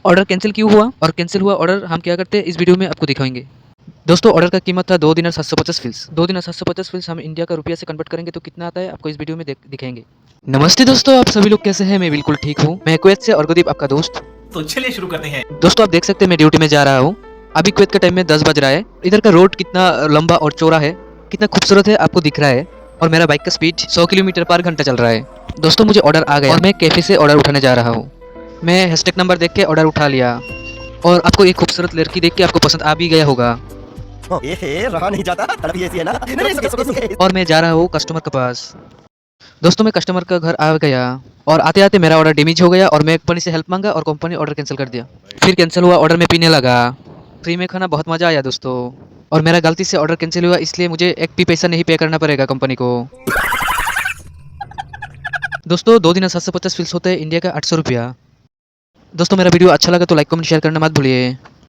Order cancel क्यों हुआ और कैंसिल हुआ ऑर्डर हम क्या करते हैं इस वीडियो में आपको दिखाएंगे। दोस्तों ऑर्डर का कीमत था 2 दिनार 750 फिल्स। 2 दिनार 750 फिल्स हम इंडिया का रुपया से कन्वर्ट करेंगे तो कितना आता है आपको इस वीडियो में दिखाएंगे। नमस्ते दोस्तों, आप सभी लोग कैसे हैं? मैं बिल्कुल ठीक हूँ। मैं कुवैत से अर्गदीप आपका दोस्त। तो चलिए शुरू करते हैं। दोस्तों आप देख सकते हैं मैं ड्यूटी में जा रहा हूँ। अभी कुवैत का टाइम में 10 बज रहा है। इधर का रोड कितना लंबा और चौड़ा है, कितना खूबसूरत है आपको दिख रहा है। और मेरा बाइक का स्पीड 100 किलोमीटर पर घंटा चल रहा है। दोस्तों मुझे ऑर्डर आ गया और मैं कैफे से ऑर्डर उठाने जा रहा हूँ। मैं हैशटैग नंबर देख के ऑर्डर उठा लिया और आपको एक खूबसूरत लड़की देख के आपको पसंद आ भी गया होगा। रहा नहीं जाता, तड़प ऐसी है ना। नहीं, और मैं जा रहा हूँ कस्टमर के पास। दोस्तों मैं कस्टमर का घर आ गया और आते आते मेरा ऑर्डर डैमेज हो गया और मैं कंपनी से हेल्प मांगा और कंपनी ऑर्डर कैंसिल कर दिया। फिर कैंसिल हुआ ऑर्डर में पीने लगा। फ्री में खाना बहुत मज़ा आया दोस्तों। और मेरा गलती से ऑर्डर कैंसिल हुआ इसलिए मुझे एक भी पैसा नहीं पे करना पड़ेगा कंपनी को। दोस्तों 2 दिन 750 फिल्स होते हैं इंडिया का 800 रुपया। दोस्तों मेरा वीडियो अच्छा लगा तो लाइक कमेंट शेयर करना मत भूलिए।